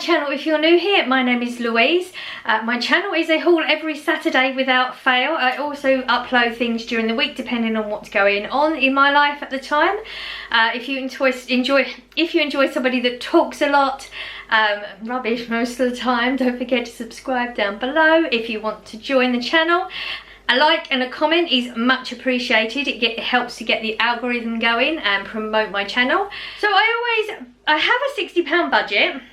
channel if you're new here. My name is Louise. My channel is a haul every Saturday without fail. I also upload things during the week depending on what's going on in my life at the time. If you enjoy somebody that talks a lot, rubbish most of the time, don't forget to subscribe down below if you want to join the channel. A like and a comment is much appreciated. It helps to get the algorithm going and promote my channel. So I have a £60 budget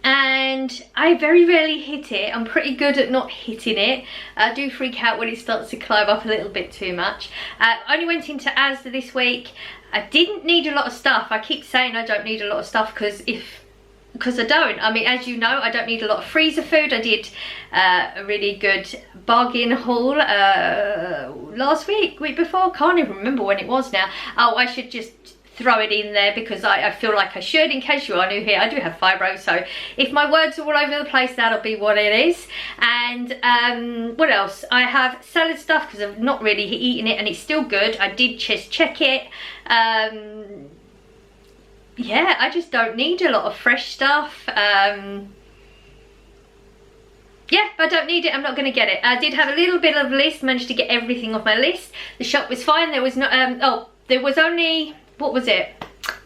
and I very rarely hit it. I'm pretty good at not hitting it. I do freak out when it starts to climb up a little bit too much. I only went into Asda this week. I didn't need a lot of stuff. I keep saying I don't need a lot of stuff because I don't. I mean, as you know, I don't need a lot of freezer food. I did a really good bargain haul last week before. Can't even remember when it was now. Oh, I should just throw it in there because I feel like I should. In case you are new here, I do have fibro, so if my words are all over the place, that'll be what it is. And what else? I have salad stuff because I've not really eaten it and it's still good. I did just check it. Yeah, I just don't need a lot of fresh stuff. Yeah, I don't need it. I'm not going to get it. I did have a little bit of a list, managed to get everything off my list. The shop was fine. There was no, oh, there was only, what was it?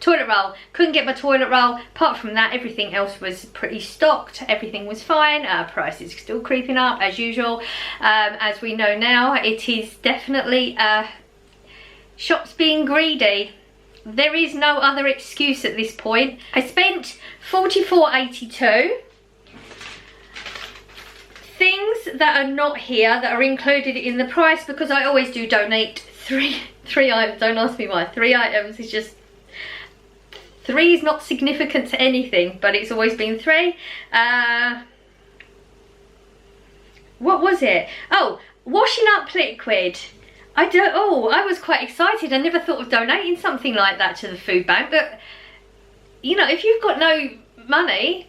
Toilet roll. Couldn't get my toilet roll. Apart from that, everything else was pretty stocked. Everything was fine. Prices still creeping up as usual. As we know now, it is definitely shops being greedy. There is no other excuse at this point. I spent $44.82. Things that are not here that are included in the price, because I always do donate three items. Don't ask me why. 3 items is just, 3 is not significant to anything, but it's always been 3. What was it? Oh, washing up liquid. I was quite excited. I never thought of donating something like that to the food bank, but you know, if you've got no money,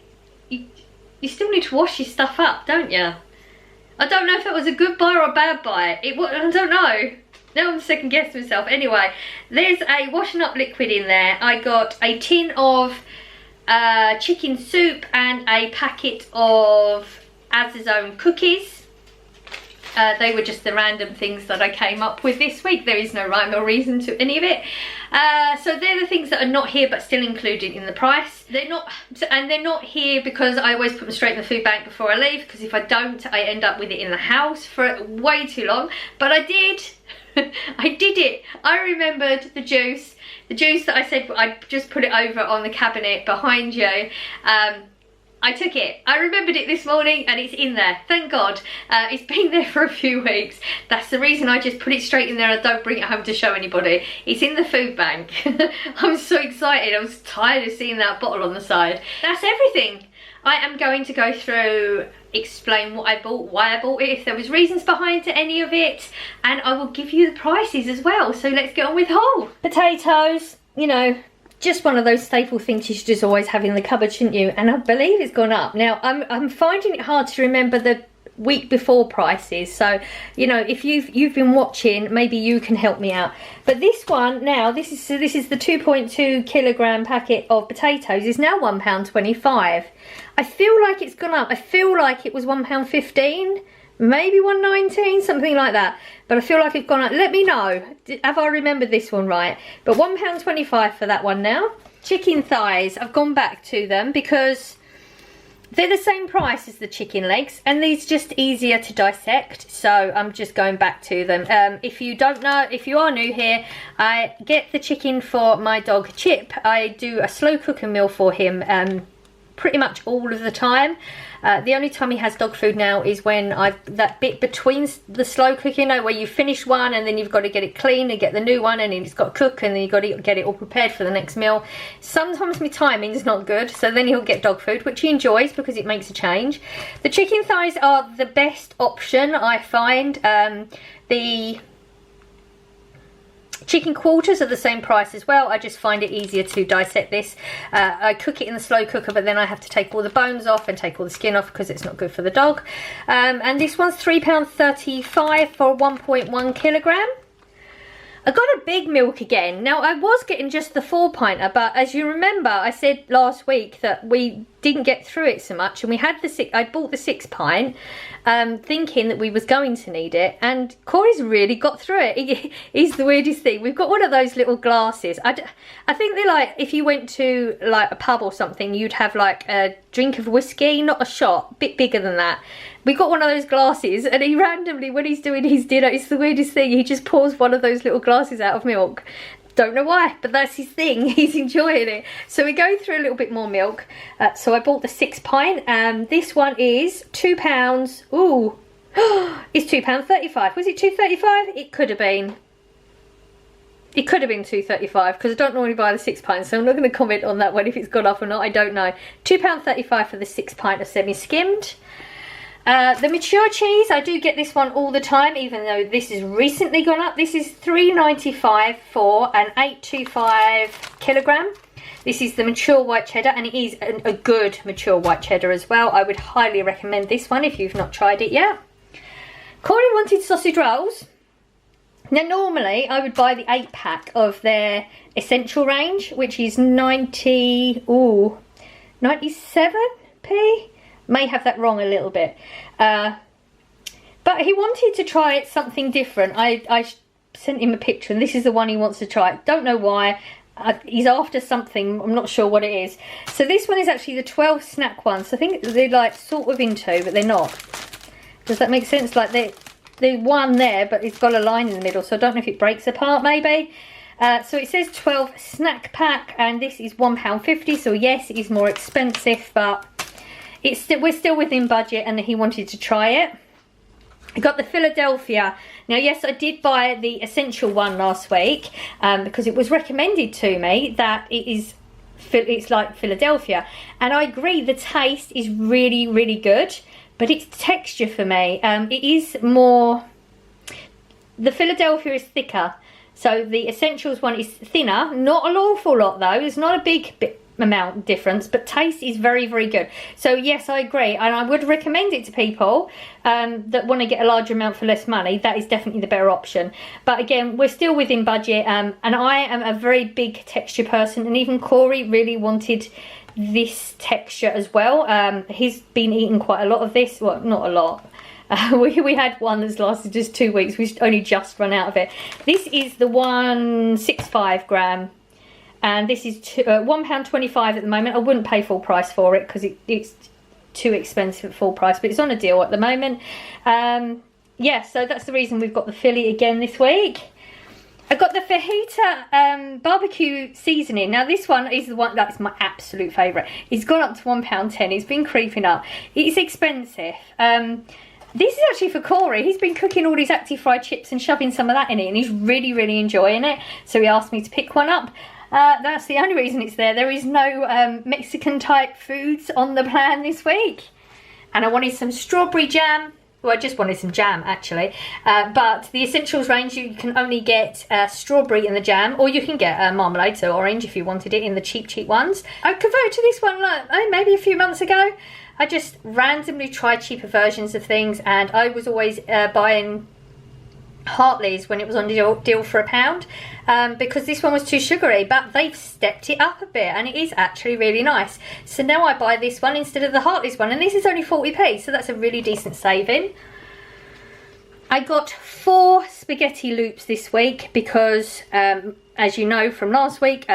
you still need to wash your stuff up, don't you? I don't know if it was a good buy or a bad buy. I don't know. Now I'm second guessing myself. Anyway, there's a washing up liquid in there. I got a tin of chicken soup and a packet of Asda's own cookies. They were just the random things that I came up with this week. There is no rhyme or reason to any of it. So they're the things that are not here but still included in the price. They're not here because I always put them straight in the food bank before I leave, because if I don't, I end up with it in the house for way too long. But I did. I did it. I remembered the juice that I said I'd just put it over on the cabinet behind you. I took it. I remembered it this morning and it's in there. Thank God. It's been there for a few weeks. That's the reason I just put it straight in there and don't bring it home to show anybody. It's in the food bank. I'm so excited. I was tired of seeing that bottle on the side. That's everything. I am going to go through, explain what I bought, why I bought it, if there was reasons behind any of it, and I will give you the prices as well. So let's get on with the haul. Potatoes, you know, just one of those staple things you should just always have in the cupboard, shouldn't you? And I believe it's gone up. Now, I'm finding it hard to remember the week before prices. So, you know, if you've been watching, maybe you can help me out. But this one now, this is the 2.2 kilogram packet of potatoes is now £1.25. I feel like it's gone up. I feel like it was £1.15. Maybe £1.19, something like that. But I feel like it's gone up. Let me know. Have I remembered this one right? But £1.25 for that one now. Chicken thighs. I've gone back to them because they're the same price as the chicken legs. And these just easier to dissect. So I'm just going back to them. If you don't know, if you are new here, I get the chicken for my dog Chip. I do a slow cooking meal for him pretty much all of the time. The only time he has dog food now is when that bit between the slow cooking, where you finish one and then you've got to get it clean and get the new one, and then it's got to cook and then you've got to get it all prepared for the next meal. Sometimes my timing is not good, so then he'll get dog food, which he enjoys because it makes a change. The chicken thighs are the best option, I find. The chicken quarters are the same price as well. I just find it easier to dissect this. I cook it in the slow cooker, but then I have to take all the bones off and take all the skin off because it's not good for the dog. And this one's £3.35 for 1.1 kilogram. I got a big milk again. Now, I was getting just the 4-pinter, but as you remember, I said last week that we didn't get through it so much, and we had I bought the 6 pint thinking that we was going to need it, and Corey's really got through it. He's the weirdest thing. We've got one of those little glasses. I think they're like, if you went to like a pub or something, you'd have like a drink of whiskey, not a shot, a bit bigger than that. We got one of those glasses, and he randomly, when he's doing his dinner, it's the weirdest thing, he just pours one of those little glasses out of milk. Don't know why, but that's his thing. He's enjoying it. So we go through a little bit more milk. So I bought the 6 pint. This one is £2. Ooh, it's £2.35. Was it £2.35? It could have been. It could have been £2.35 because I don't normally buy the 6 pints, so I'm not going to comment on that one if it's gone up or not. I don't know. £2.35 for the 6 pint of semi-skimmed. The mature cheese, I do get this one all the time, even though this has recently gone up. This is £3.95 for an 825 kilogram. This is the mature white cheddar, and it is a good mature white cheddar as well. I would highly recommend this one if you've not tried it yet. Corey wanted sausage rolls. Now normally I would buy the 8-pack of their essential range, which is 97p. May have that wrong a little bit, but he wanted to try something different. I sent him a picture, and this is the one he wants to try. Don't know why. He's after something, I'm not sure what it is. So this one is actually the 12 snack one, so I think they're like sort of into, but they're not. Does that make sense? Like they're one there, but it's got a line in the middle, so I don't know if it breaks apart maybe. So it says 12 snack pack, and this is £1.50, so yes, it is more expensive, but we're still within budget, and he wanted to try it. I got the Philadelphia. Now, yes, I did buy the essential one last week because it was recommended to me that it's like Philadelphia. And I agree, the taste is really, really good, but it's texture for me. It is more... The Philadelphia is thicker, so the essentials one is thinner. Not an awful lot, though. It's not a big amount difference, but taste is very, very good. So yes, I agree, and I would recommend it to people that want to get a larger amount for less money. That is definitely the better option. But again, we're still within budget, and I am a very big texture person, and even Corey really wanted this texture as well. He's been eating quite a lot of this. Well, not a lot. We had one that's lasted just 2 weeks. We've only just run out of it. This is the 165 gram. And this is £1.25 at the moment. I wouldn't pay full price for it because it's too expensive at full price, but it's on a deal at the moment. Yeah, so that's the reason we've got the Philly again this week. I got the fajita barbecue seasoning. Now this one is the one that's my absolute favourite. It's gone up to £1.10. It's been creeping up. It's expensive. This is actually for Corey. He's been cooking all these active fried chips and shoving some of that in it, and he's really, really enjoying it. So he asked me to pick one up. That's the only reason it's there. There is no Mexican type foods on the plan this week. And I wanted some strawberry jam. Well, I just wanted some jam actually. But the essentials range, you can only get strawberry in the jam, or you can get marmalade, so orange if you wanted it in the cheap ones. I converted to this one maybe a few months ago. I just randomly tried cheaper versions of things, and I was always buying Hartley's when it was on deal for £1 because this one was too sugary, but they've stepped it up a bit and it is actually really nice. So now I buy this one instead of the Hartley's one, and this is only 40p, so that's a really decent saving. I got 4 spaghetti loops this week because as you know from last week,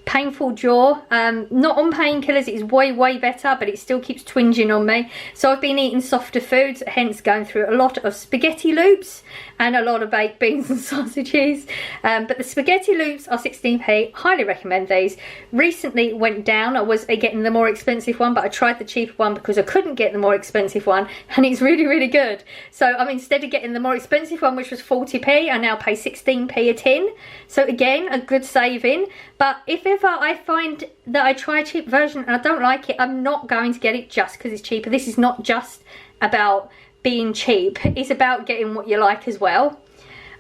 painful jaw. Not on painkillers, it's way better, but it still keeps twinging on me. So I've been eating softer foods, hence going through a lot of spaghetti loops and a lot of baked beans and sausages. But the spaghetti loops are 16p. Highly recommend these. Recently it went down. I was getting the more expensive one, but I tried the cheaper one because I couldn't get the more expensive one, and it's really good. So instead of getting the more expensive one, which was 40p, I now pay 16p a tin. So again, a good saving. But if ever I find that I try a cheap version and I don't like it, I'm not going to get it just because it's cheaper. This is not just about being cheap, it's about getting what you like as well.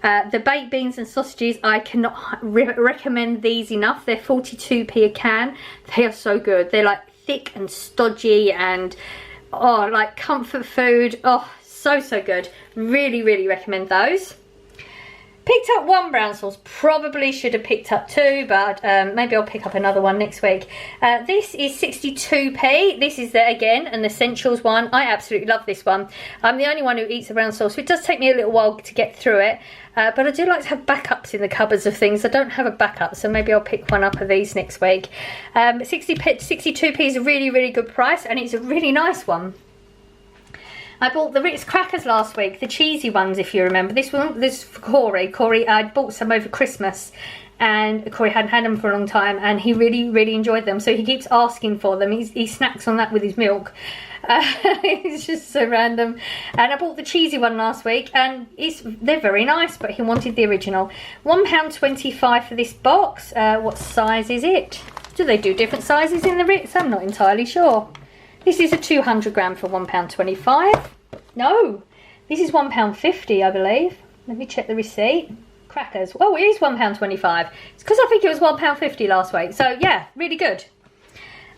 The baked beans and sausages, I cannot recommend these enough. They're 42p a can. They are so good. They're like thick and stodgy and like comfort food. Oh, so good. Really recommend those. Picked up one brown sauce, probably should have picked up two, but maybe I'll pick up another one next week. This is 62p. This is, again, an essentials one. I absolutely love this one. I'm the only one who eats a brown sauce, so it does take me a little while to get through it. But I do like to have backups in the cupboards of things. I don't have a backup, so maybe I'll pick one up of these next week. 62p is a really, really good price, and it's a really nice one. I bought the Ritz crackers last week, the cheesy ones, if you remember. This is for Corey. Corey, I bought some over Christmas, and Corey hadn't had them for a long time, and he really, really enjoyed them. So he keeps asking for them. He snacks on that with his milk. It's just so random. And I bought the cheesy one last week, and they're very nice, but he wanted the original. £1.25 for this box. What size is it? Do they do different sizes in the Ritz? I'm not entirely sure. This is a 200 gram for £1.25. No, this is £1.50, I believe. Let me check the receipt. Crackers. Oh, it is £1.25. It's because I think it was £1.50 last week. So yeah, really good.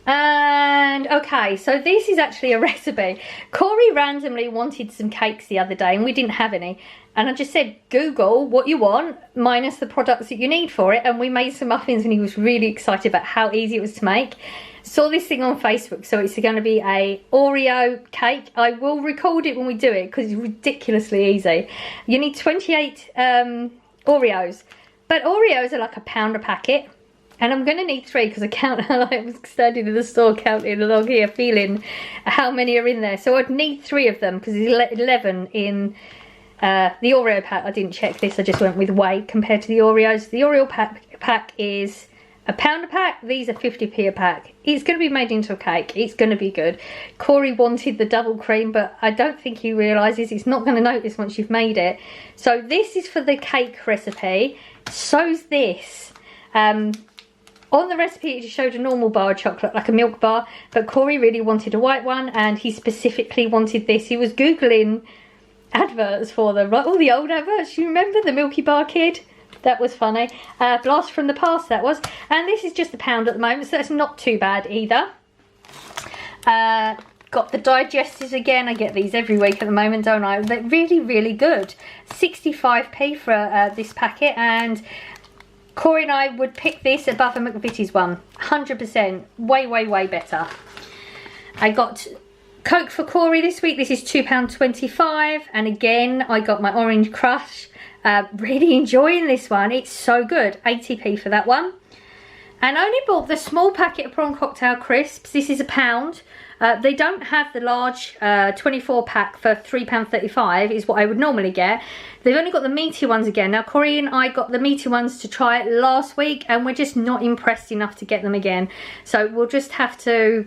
And okay, so this is actually a recipe. Corey randomly wanted some cakes the other day, and we didn't have any. And I just said, Google what you want, minus the products that you need for it. And we made some muffins, and he was really excited about how easy it was to make. Saw this thing on Facebook, so it's going to be a Oreo cake. I will record it when we do it because it's ridiculously easy. You need 28 Oreos, but Oreos are like £1 a packet, and I'm going to need 3 because I was standing in the store counting along here, feeling how many are in there. So I'd need 3 of them because there's 11 in the Oreo pack. I didn't check this; I just went with weight compared to the Oreos. The Oreo pack is £1 a pack. These are 50p a pack. It's going to be made into a cake. It's going to be good. Corey wanted the double cream, but I don't think he realises it's not going to notice once you've made it. So this is for the cake recipe. So's this. On the recipe it just showed a normal bar of chocolate, like a milk bar, but Corey really wanted a white one, and he specifically wanted this. He was Googling adverts for them, right? All the old adverts. You remember the Milky Bar kid? That was funny. Blast from the past, that was. And this is just £1 at the moment, so that's not too bad either. Got the digestives again. I get these every week at the moment, don't I? They're really, really good. 65p for this packet, and Corey and I would pick this above a McVitie's one. 100%. Way, way, way better. I got Coke for Corey this week. This is £2.25. And again, I got my Orange Crush. Really enjoying this one. It's so good. 80p for that one. And I only bought the small packet of prawn cocktail crisps. This is £1. They don't have the large 24 pack for £3.35 is what I would normally get. They've only got the meaty ones again. Now Corey and I got the meaty ones to try it last week, and we're just not impressed enough to get them again. So we'll just have to,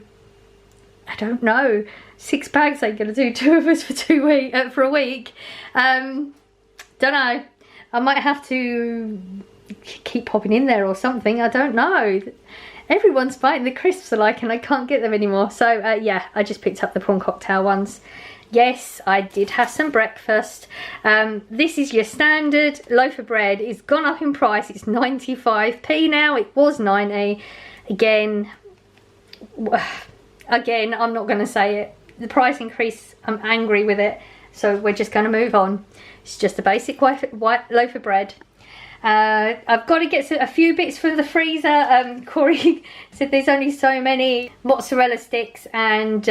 I don't know, 6 bags ain't gonna do 2 of us for a week. Don't know. I might have to keep popping in there or something. I don't know. Everyone's biting the crisps alike, and I can't get them anymore. So yeah, I just picked up the prawn cocktail ones. Yes, I did have some breakfast. This is your standard loaf of bread. It's gone up in price. It's 95p now. It was 90. Again, I'm not going to say it. The price increase, I'm angry with it. So we're just going to move on. It's just a basic white loaf of bread. I've got to get a few bits from the freezer. Corey said there's only so many mozzarella sticks and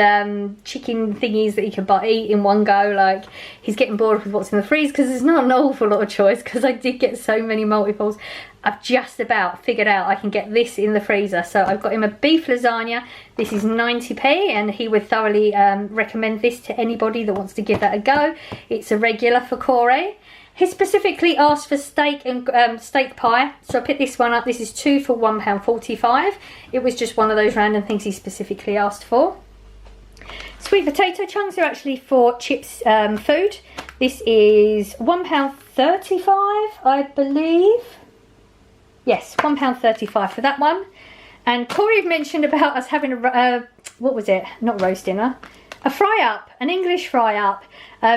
chicken thingies that you can eat in one go. Like, he's getting bored with what's in the freezer because there's not an awful lot of choice, because I did get so many multiples. I've just about figured out I can get this in the freezer. So I've got him a beef lasagna. This is 90p, and he would thoroughly recommend this to anybody that wants to give that a go. It's a regular for Corey. He specifically asked for steak and steak pie, so I picked this one up. This is 2 for £1.45. It was just one of those random things he specifically asked for. Sweet potato chunks are actually for chips food. This is £1.35, I believe. Yes, £1.35 for that one. And Corey mentioned about us having a, what was it? Not roast dinner. A fry-up, an English fry-up,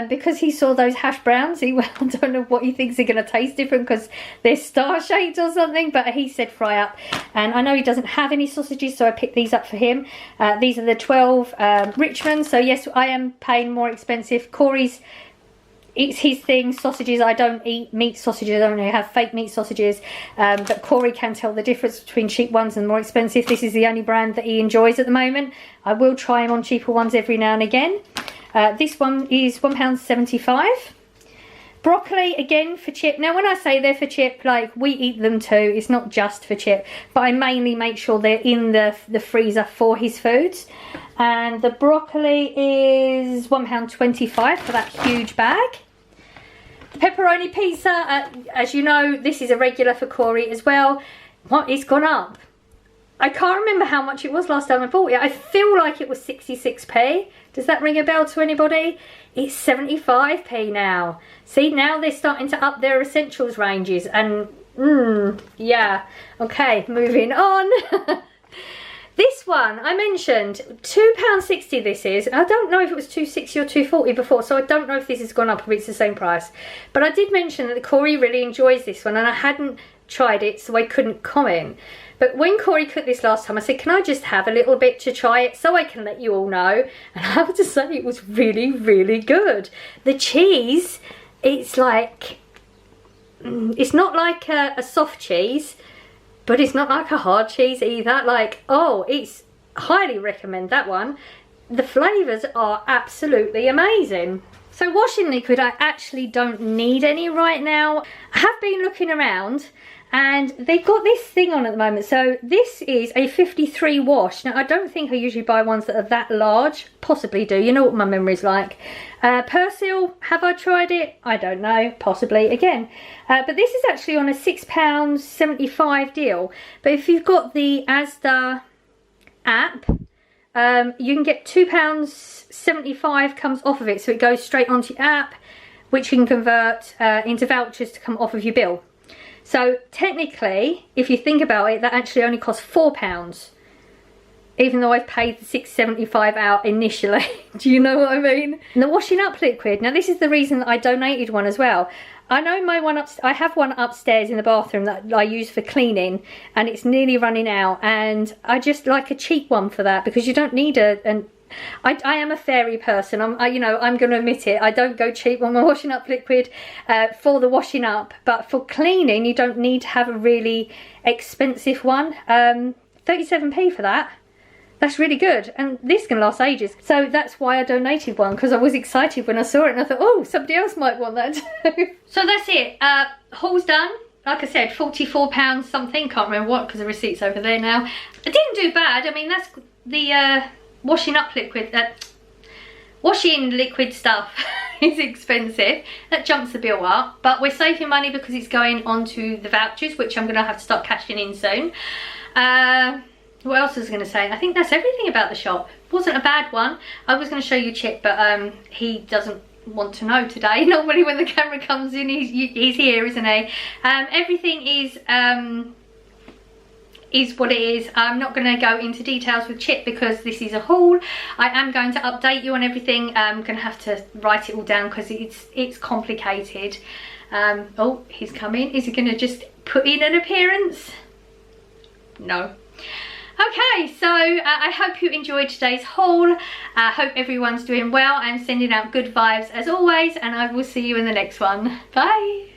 because he saw those hash browns. I don't know what he thinks are going to taste different because they're star-shaped or something, but he said fry-up. And I know he doesn't have any sausages, so I picked these up for him. These are the 12 Richmond, so yes, I am paying more expensive. Corey's eats his thing. Sausages, I don't eat meat sausages. I don't really have fake meat sausages, but Corey can tell the difference between cheap ones and more expensive. This is the only brand that he enjoys at the moment. I will try him on cheaper ones every now and again. This one is £1.75. Broccoli, again, for chip. Now, when I say they're for chip, like, we eat them too. It's not just for chip. But I mainly make sure they're in the freezer for his foods. And the broccoli is £1.25 for that huge bag. The pepperoni pizza, as you know, this is a regular for Corey as well. What? It's gone up. I can't remember how much it was last time I bought it. I feel like it was 66p. Does that ring a bell to anybody? It's 75p now. See, now they're starting to up their essentials ranges, and yeah. Okay, moving on. This one I mentioned, £2.60 this is. I don't know if it was £2.60 or £2.40 before, so I don't know if this has gone up or it's the same price. But I did mention that Corey really enjoys this one, and I hadn't tried it, so I couldn't comment. But when Corey cooked this last time, I said, can I just have a little bit to try it so I can let you all know? And I have to say, it was really, really good. The cheese, it's like, it's not like a soft cheese, but it's not like a hard cheese either. Like, oh, it's highly recommend that one. The flavours are absolutely amazing. So washing liquid, I actually don't need any right now. I have been looking around, and they've got this thing on at the moment. So this is a 53 wash. Now, I don't think I usually buy ones that are that large. Possibly do. You know what my memory's like. Persil, have I tried it? I don't know. Possibly again. But this is actually on a £6.75 deal. But if you've got the Asda app, you can get £2.75 comes off of it. So it goes straight onto your app, which you can convert into vouchers to come off of your bill. So technically, if you think about it, that actually only costs £4, even though I've paid the £6.75 out initially. Do you know what I mean? And the washing up liquid. Now, this is the reason that I donated one as well. I know my one I have one upstairs in the bathroom that I use for cleaning, and it's nearly running out. And I just like a cheap one for that, because you don't need I am a fairy person. you know, I'm going to admit it. I don't go cheap on my washing up liquid for the washing up, but for cleaning, you don't need to have a really expensive one. 37p for that. That's really good, and this can last ages. So that's why I donated one, because I was excited when I saw it, and I thought, oh, somebody else might want that too. So that's it. Haul's done. Like I said, £44 something. Can't remember what, because the receipt's over there now. I didn't do bad. I mean, that's the washing up liquid. Washing liquid stuff is expensive. That jumps the bill up, but we're saving money because it's going onto the vouchers, which I'm going to have to start cashing in soon. What else was I going to say? I think that's everything about the shop. It wasn't a bad one. I was going to show you Chip, but he doesn't want to know today. Normally when the camera comes in, he's here, isn't he? Everything is what it is. I'm not going to go into details with Chip because this is a haul. I am going to update you on everything. I'm going to have to write it all down because it's complicated. Oh, he's coming. Is he going to just put in an appearance? No. Okay, so I hope you enjoyed today's haul. I hope everyone's doing well. I'm sending out good vibes as always, and I will see you in the next one. Bye.